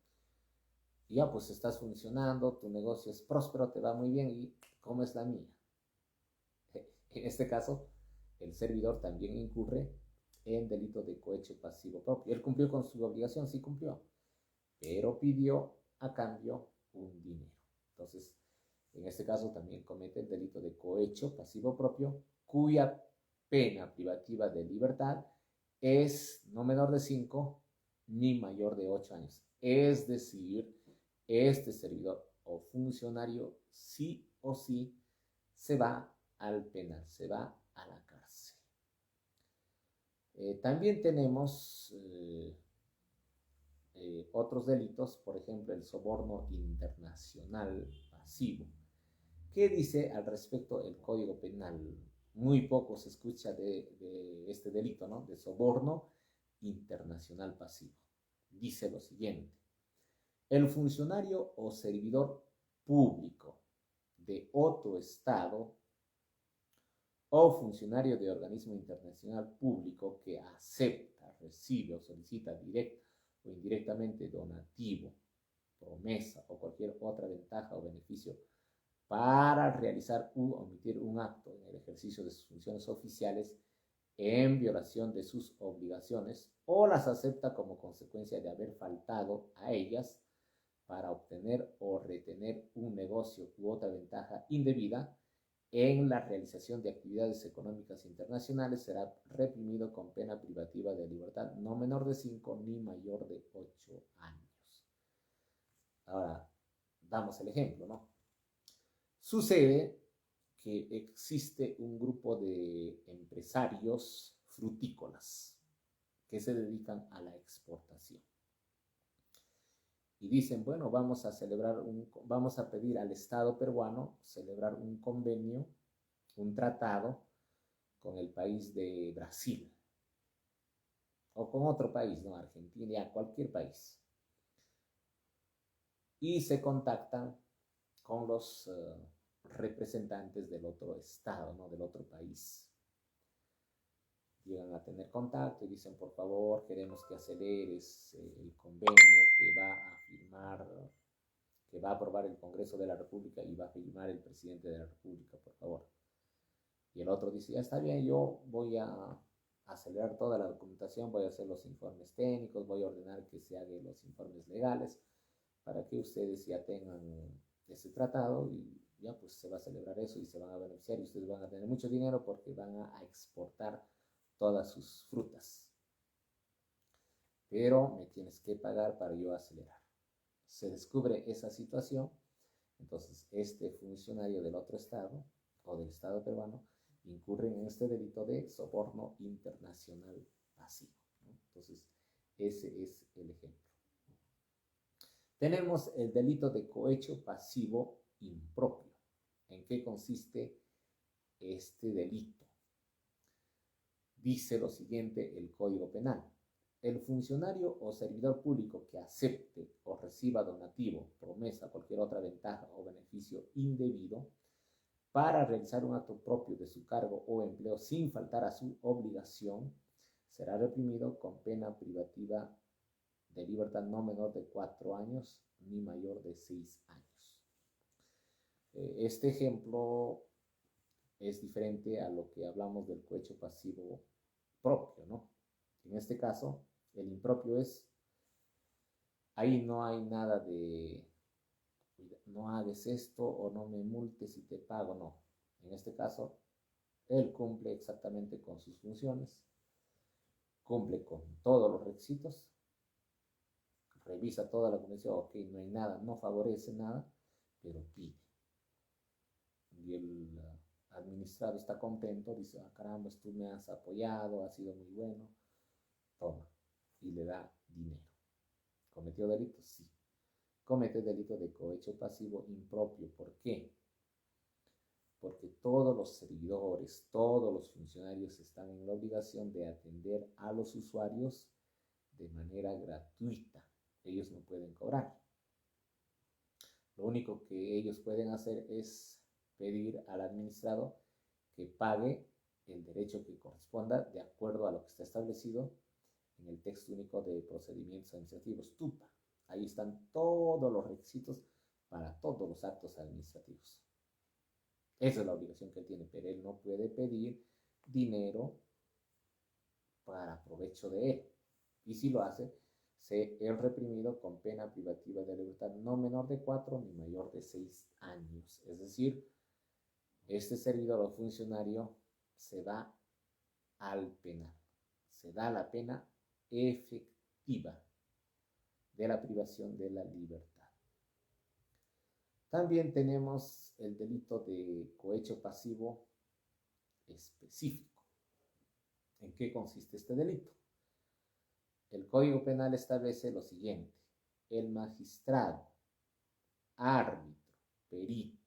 y ya pues estás funcionando, tu negocio es próspero, te va muy bien y ¿cómo es la mía? En este caso, el servidor también incurre en delito de cohecho pasivo propio. Él cumplió con su obligación, sí cumplió, pero pidió a cambio un dinero. Entonces, en este caso también comete el delito de cohecho pasivo propio, cuya pena privativa de libertad es no menor de 5 ni mayor de 8 años. Es decir, este servidor o funcionario sí o sí se va al penal, se va a la cárcel. También tenemos otros delitos, por ejemplo, el soborno internacional pasivo. ¿Qué dice al respecto el Código Penal? Muy poco se escucha de este delito, ¿no? De soborno internacional pasivo. Dice lo siguiente: el funcionario o servidor público de otro Estado o funcionario de organismo internacional público que acepta, recibe o solicita directa o indirectamente donativo, promesa o cualquier otra ventaja o beneficio para realizar u omitir un acto en el ejercicio de sus funciones oficiales en violación de sus obligaciones o las acepta como consecuencia de haber faltado a ellas para obtener o retener un negocio u otra ventaja indebida en la realización de actividades económicas internacionales, será reprimido con pena privativa de libertad no menor de 5 ni mayor de 8 años. Ahora, damos el ejemplo, ¿no? Sucede que existe un grupo de empresarios frutícolas que se dedican a la exportación. Y dicen, bueno, vamos a pedir al Estado peruano celebrar un convenio, un tratado con el país de Brasil o con otro país, ¿no? Argentina, cualquier país. Y se contactan con los representantes del otro estado, ¿no? Del otro país. Llegan a tener contacto y dicen, por favor, queremos que aceleres el convenio que va a firmar, que va a aprobar el Congreso de la República y va a firmar el presidente de la República, por favor. Y el otro dice, ya está bien, yo voy a acelerar toda la documentación, voy a hacer los informes técnicos, voy a ordenar que se hagan los informes legales para que ustedes ya tengan ese tratado y ya pues se va a celebrar eso y se van a beneficiar y ustedes van a tener mucho dinero porque van a exportar todas sus frutas. Pero me tienes que pagar para yo acelerar. Se descubre esa situación, entonces este funcionario del otro estado o del estado peruano incurre en este delito de soborno internacional pasivo, ¿no? Entonces, ese es el ejemplo. Tenemos el delito de cohecho pasivo impropio. ¿En qué consiste este delito? Dice lo siguiente el Código Penal: El funcionario o servidor público que acepte o reciba donativo, promesa, cualquier otra ventaja o beneficio indebido para realizar un acto propio de su cargo o empleo sin faltar a su obligación, será reprimido con pena privativa de libertad no menor de 4 años ni mayor de 6 años. Este ejemplo es diferente a lo que hablamos del cohecho pasivo propio, ¿no? En este caso, el impropio es, ahí no hay nada de no hagas esto o no me multes y te pago, no. En este caso, él cumple exactamente con sus funciones, cumple con todos los requisitos, revisa toda la convención, ok, no hay nada, no favorece nada, pero pide. Y el administrado está contento, dice, ah, caramba, tú me has apoyado, ha sido muy bueno, toma, y le da dinero. ¿Cometió delito? Sí. Comete delito de cohecho pasivo impropio. ¿Por qué? Porque todos los servidores, todos los funcionarios están en la obligación de atender a los usuarios de manera gratuita. Ellos no pueden cobrar. Lo único que ellos pueden hacer es pedir al administrado que pague el derecho que corresponda de acuerdo a lo que está establecido en el texto único de procedimientos administrativos, TUPA. Ahí están todos los requisitos para todos los actos administrativos. Esa es la obligación que él tiene, pero él no puede pedir dinero para provecho de él. Y si lo hace, es reprimido con pena privativa de libertad no menor de 4 ni mayor de 6 años. Es decir, este servidor o funcionario se va al penal, se da la pena efectiva de la privación de la libertad. También tenemos el delito de cohecho pasivo específico. ¿En qué consiste este delito? El Código Penal establece lo siguiente: el magistrado, árbitro, perito,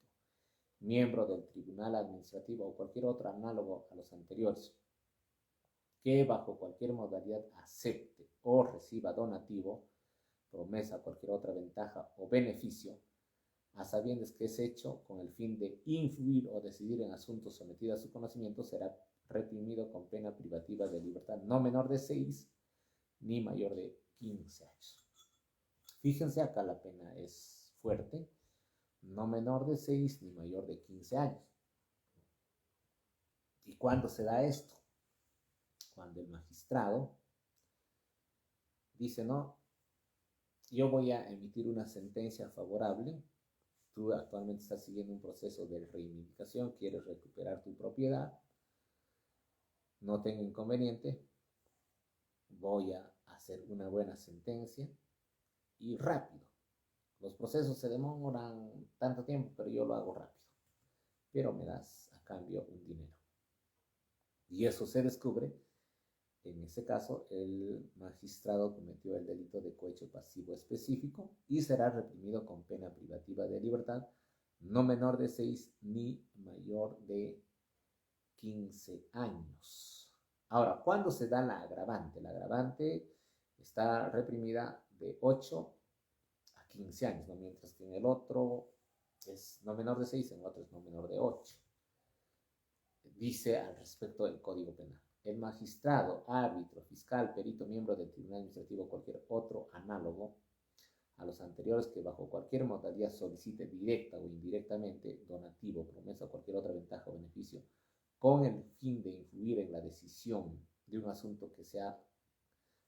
miembro del tribunal administrativo o cualquier otro análogo a los anteriores, que bajo cualquier modalidad acepte o reciba donativo, promesa, cualquier otra ventaja o beneficio, a sabiendas que es hecho con el fin de influir o decidir en asuntos sometidos a su conocimiento, será reprimido con pena privativa de libertad no menor de 6 ni mayor de 15 años. Fíjense, acá la pena es fuerte, no menor de 6 ni mayor de 15 años. ¿Y cuándo se da esto? Cuando el magistrado dice, no, yo voy a emitir una sentencia favorable, tú actualmente estás siguiendo un proceso de reivindicación, quieres recuperar tu propiedad, no tengo inconveniente, voy a hacer una buena sentencia y rápido. Los procesos se demoran tanto tiempo, pero yo lo hago rápido. Pero me das a cambio un dinero. Y eso se descubre. En este caso, el magistrado cometió el delito de cohecho pasivo específico y será reprimido con pena privativa de libertad no menor de 6 ni mayor de 15 años. Ahora, ¿cuándo se da la agravante? La agravante está reprimida de 8 a 15 años, ¿no? Mientras que en el otro es no menor de 6, en el otro es no menor de 8. Dice al respecto del Código Penal: el magistrado, árbitro, fiscal, perito, miembro del tribunal administrativo o cualquier otro análogo a los anteriores que bajo cualquier modalidad solicite directa o indirectamente donativo, promesa o cualquier otra ventaja o beneficio con el fin de influir en la decisión de un asunto que sea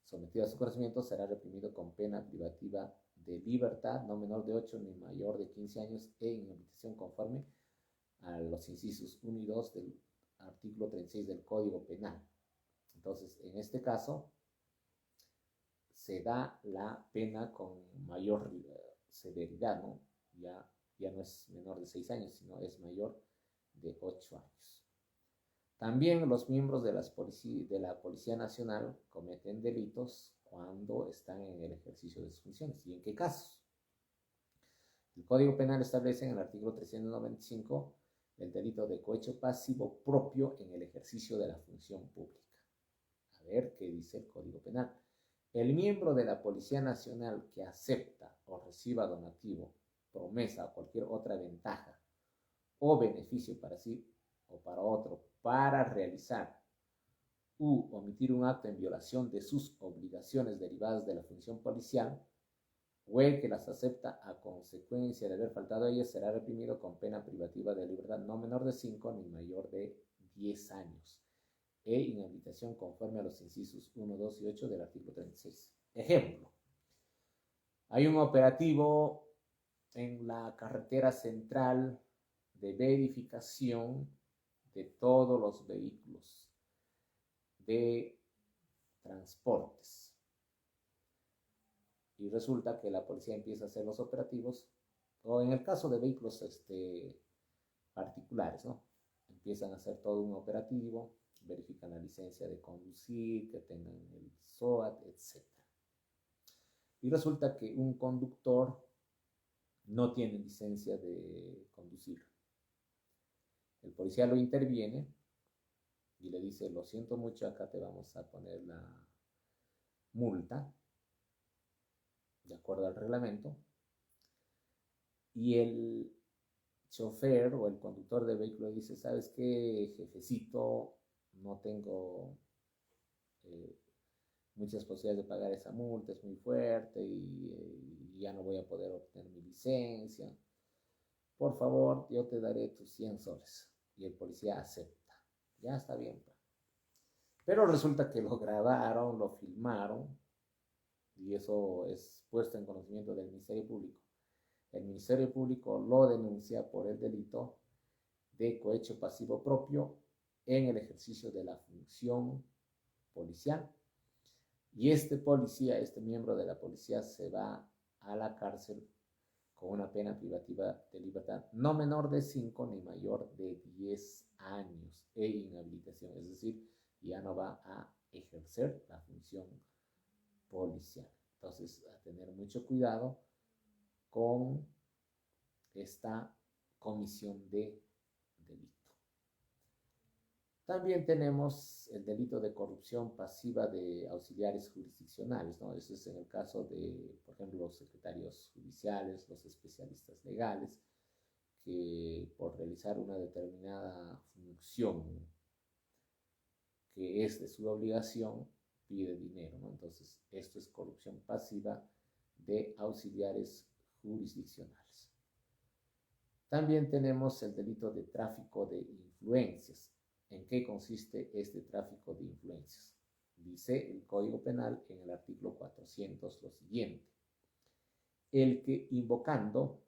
sometido a su conocimiento, será reprimido con pena privativa de libertad no menor de 8 ni mayor de 15 años en inhabilitación conforme a los incisos 1 y 2 del artículo 36 del Código Penal. Entonces, en este caso, se da la pena con mayor severidad, ¿no? Ya no es menor de 6 años, sino es mayor de 8 años. También los miembros de la Policía Nacional cometen delitos cuando están en el ejercicio de sus funciones. ¿Y en qué casos? El Código Penal establece en el artículo 395 el delito de cohecho pasivo propio en el ejercicio de la función pública. A ver qué dice el Código Penal. El miembro de la Policía Nacional que acepta o reciba donativo, promesa o cualquier otra ventaja o beneficio para sí o para otro para realizar u omitir un acto en violación de sus obligaciones derivadas de la función policial, o el que las acepta a consecuencia de haber faltado a ellas, será reprimido con pena privativa de libertad no menor de 5 ni mayor de 10 años e inhabilitación conforme a los incisos 1, 2 y 8 del artículo 36. Ejemplo, hay un operativo en la carretera central de verificación de todos los vehículos de transportes. Y resulta que la policía empieza a hacer los operativos, o en el caso de vehículos particulares, ¿no? Empiezan a hacer todo un operativo, verifican la licencia de conducir, que tengan el SOAT, etc. Y resulta que un conductor no tiene licencia de conducir. El policía lo interviene y le dice, lo siento mucho, acá te vamos a poner la multa, de acuerdo al reglamento, y el chofer o el conductor del vehículo dice, ¿sabes qué, jefecito? No tengo muchas posibilidades de pagar esa multa, es muy fuerte y ya no voy a poder obtener mi licencia. Por favor, yo te daré tus 100 soles. Y el policía acepta. Ya está bien. Pero resulta que lo grabaron, lo filmaron, y eso es puesto en conocimiento del Ministerio Público. El Ministerio Público lo denuncia por el delito de cohecho pasivo propio en el ejercicio de la función policial. Y este policía, este miembro de la policía, se va a la cárcel con una pena privativa de libertad no menor de 5 ni mayor de 10 años e inhabilitación. Es decir, ya no va a ejercer la función policial. Entonces, a tener mucho cuidado con esta comisión de delito. También tenemos el delito de corrupción pasiva de auxiliares jurisdiccionales, ¿no? Eso es en el caso de, por ejemplo, los secretarios judiciales, los especialistas legales, que por realizar una determinada función que es de su obligación, pide dinero, ¿no? Entonces, esto es corrupción pasiva de auxiliares jurisdiccionales. También tenemos el delito de tráfico de influencias. ¿En qué consiste este tráfico de influencias? Dice el Código Penal en el artículo 400 lo siguiente: el que invocando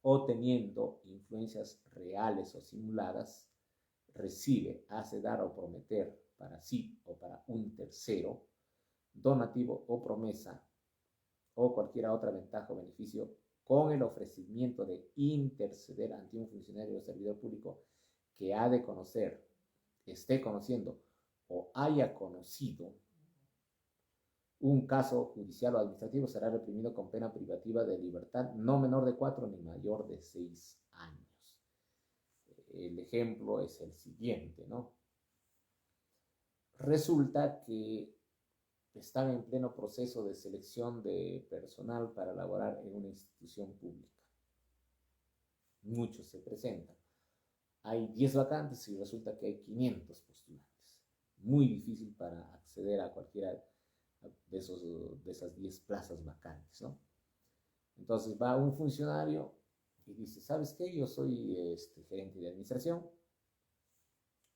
o teniendo influencias reales o simuladas, recibe, hace dar o prometer para sí o para un tercero, donativo o promesa o cualquier otra ventaja o beneficio con el ofrecimiento de interceder ante un funcionario o servidor público que ha de conocer, esté conociendo o haya conocido un caso judicial o administrativo, será reprimido con pena privativa de libertad no menor de 4 ni mayor de 6 años. El ejemplo es el siguiente, ¿no? Resulta que están en pleno proceso de selección de personal para laborar en una institución pública. Muchos se presentan. Hay 10 vacantes y resulta que hay 500 postulantes. Muy difícil para acceder a cualquiera de esas 10 plazas vacantes, ¿no? Entonces va un funcionario y dice, ¿sabes qué? Yo soy gerente de administración.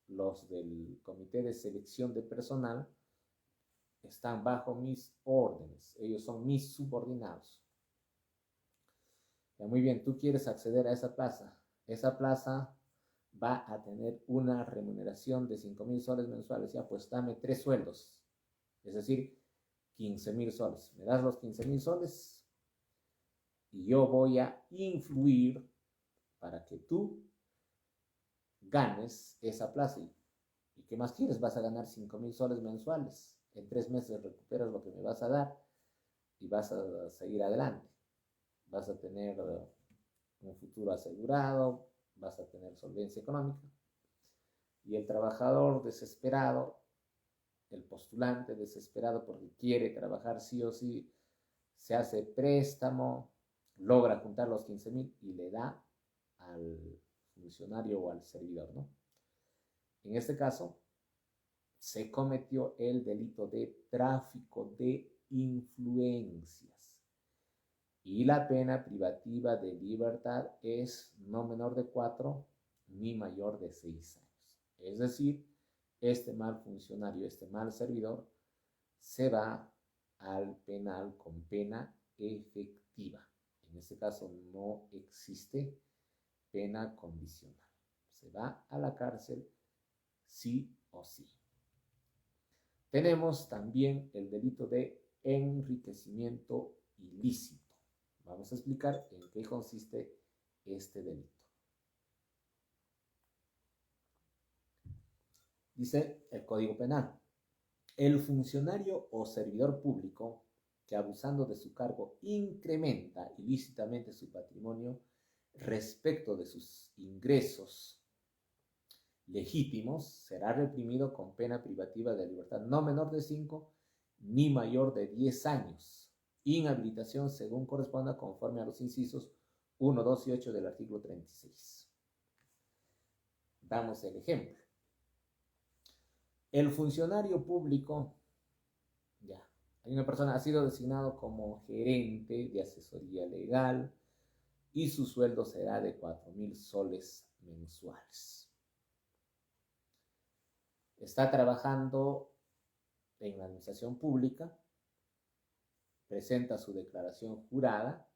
Los del comité de selección de personal están bajo mis órdenes, ellos son mis subordinados. Ya, muy bien, tú quieres acceder a esa plaza va a tener una remuneración de 5,000 soles mensuales, ya pues dame 3 sueldos, es decir, 15,000 soles. Me das los 15,000 soles y yo voy a influir para que tú ganes esa plaza. ¿Y qué más quieres? Vas a ganar 5,000 soles mensuales. En 3 meses recuperas lo que me vas a dar y vas a seguir adelante. Vas a tener un futuro asegurado, vas a tener solvencia económica. Y el trabajador desesperado el postulante desesperado porque quiere trabajar sí o sí, se hace préstamo, logra juntar los 15,000 y le da al funcionario o al servidor, ¿no? En este caso, se cometió el delito de tráfico de influencias y la pena privativa de libertad es no menor de 4 ni mayor de 6 años. Es decir, este mal funcionario, este mal servidor, se va al penal con pena efectiva. En este caso no existe pena condicional. Se va a la cárcel sí o sí. Tenemos también el delito de enriquecimiento ilícito. Vamos a explicar en qué consiste este delito. Dice el Código Penal: el funcionario o servidor público que abusando de su cargo incrementa ilícitamente su patrimonio respecto de sus ingresos legítimos será reprimido con pena privativa de libertad no menor de 5 ni mayor de 10 años, inhabilitación según corresponda conforme a los incisos 1, 2 y 8 del artículo 36. Damos el ejemplo. El funcionario público, ya, hay una persona, ha sido designado como gerente de asesoría legal y su sueldo será de 4,000 soles mensuales. Está trabajando en la administración pública, presenta su declaración jurada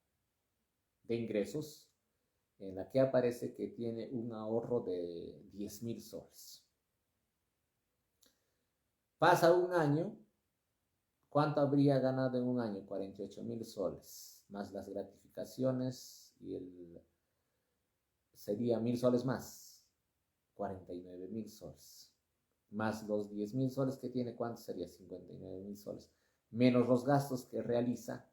de ingresos en la que aparece que tiene un ahorro de 10,000 soles. Pasa un año, ¿cuánto habría ganado en un año? 48,000 soles, más las gratificaciones y sería 1,000 soles más, 49,000 soles. Más los 10,000 soles que tiene, ¿cuánto sería? 59,000 soles. Menos los gastos que realiza,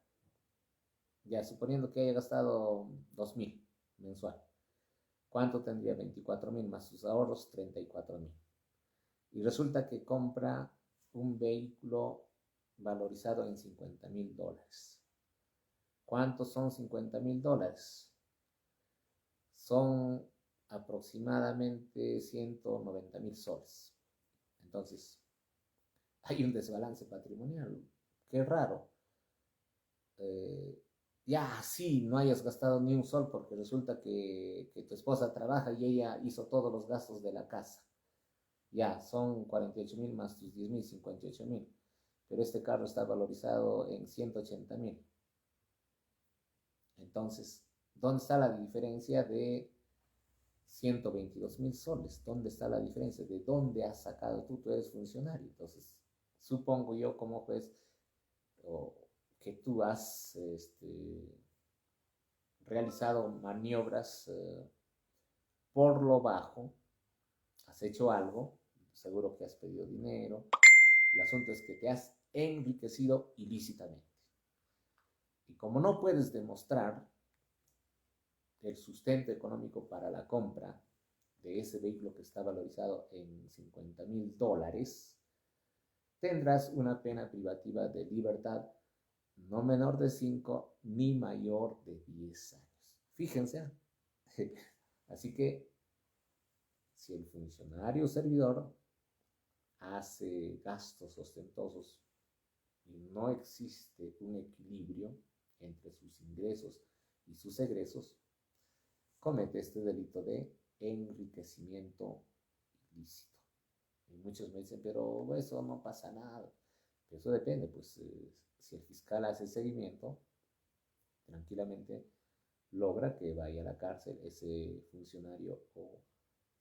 ya suponiendo que haya gastado 2,000 mensual. ¿Cuánto tendría? 24,000 más sus ahorros, 34,000. Y resulta que compra un vehículo valorizado en 50,000 dólares. ¿Cuántos son 50,000 dólares? Son aproximadamente 190,000 soles. Entonces, hay un desbalance patrimonial. Qué raro. Ya, sí, no hayas gastado ni un sol porque resulta que tu esposa trabaja y ella hizo todos los gastos de la casa. Ya, son 48,000 más tus 10,000, 58,000. Pero este carro está valorizado en 180,000. Entonces, ¿dónde está la diferencia de 122,000 soles? ¿Dónde está la diferencia? ¿De dónde has sacado tú? Tú eres funcionario. Entonces, supongo yo como juez que tú has realizado maniobras por lo bajo, has hecho algo, seguro que has pedido dinero. El asunto es que te has enriquecido ilícitamente. Y como no puedes demostrar el sustento económico para la compra de ese vehículo que está valorizado en 50,000 dólares, tendrás una pena privativa de libertad no menor de 5 ni mayor de 10 años. Fíjense. Así que, si el funcionario servidor hace gastos ostentosos y no existe un equilibrio entre sus ingresos y sus egresos, comete este delito de enriquecimiento ilícito. Y muchos me dicen, pero eso no pasa nada. Eso depende, pues si el fiscal hace seguimiento, tranquilamente logra que vaya a la cárcel ese funcionario o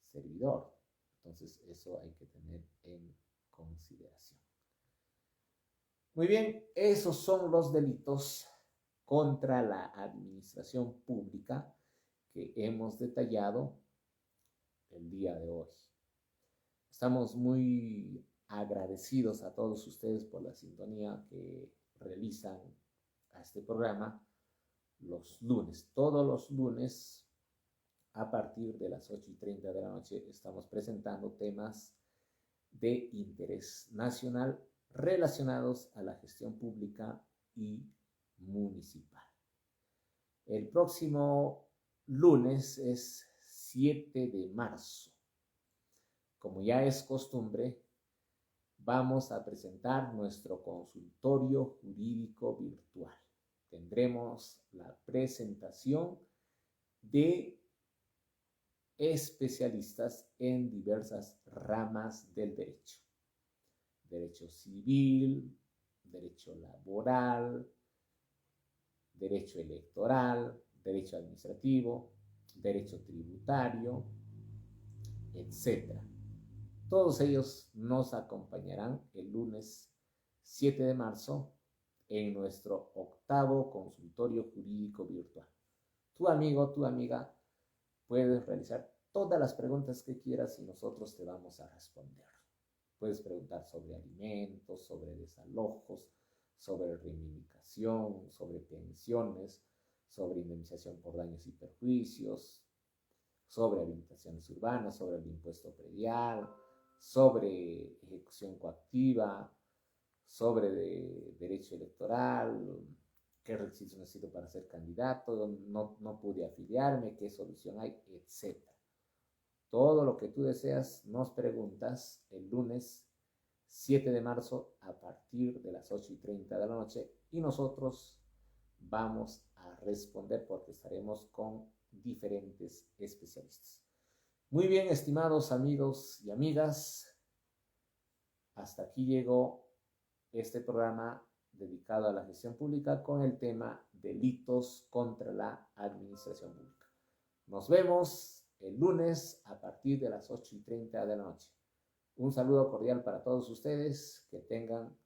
servidor. Entonces eso hay que tener en consideración. Muy bien, esos son los delitos contra la administración pública que hemos detallado el día de hoy. Estamos muy agradecidos a todos ustedes por la sintonía que realizan a este programa los lunes. Todos los lunes, a partir de las 8:30 de la noche, estamos presentando temas de interés nacional relacionados a la gestión pública y municipal. El próximo lunes es 7 de marzo. Como ya es costumbre, vamos a presentar nuestro consultorio jurídico virtual. Tendremos la presentación de especialistas en diversas ramas del derecho. Derecho civil, derecho laboral, derecho electoral, derecho administrativo, derecho tributario, etc. Todos ellos nos acompañarán el lunes 7 de marzo en nuestro 8º consultorio jurídico virtual. Tu amigo, tu amiga, puedes realizar todas las preguntas que quieras y nosotros te vamos a responder. Puedes preguntar sobre alimentos, sobre desalojos, sobre reivindicación, sobre pensiones, sobre indemnización por daños y perjuicios, sobre habilitaciones urbanas, sobre el impuesto predial, sobre ejecución coactiva, sobre derecho electoral, qué requisitos necesito para ser candidato, no pude afiliarme, qué solución hay, etc. Todo lo que tú deseas nos preguntas el lunes 7 de marzo a partir de las 8:30 de la noche y nosotros vamos a responder porque estaremos con diferentes especialistas. Muy bien, estimados amigos y amigas, hasta aquí llegó este programa dedicado a la gestión pública con el tema delitos contra la administración pública. Nos vemos el lunes a partir de las 8:30 de la noche. Un saludo cordial para todos ustedes, que tengan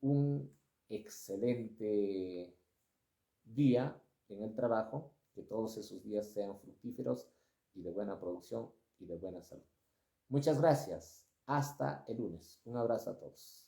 un excelente día en el trabajo, que todos esos días sean fructíferos y de buena producción y de buena salud. Muchas gracias. Hasta el lunes. Un abrazo a todos.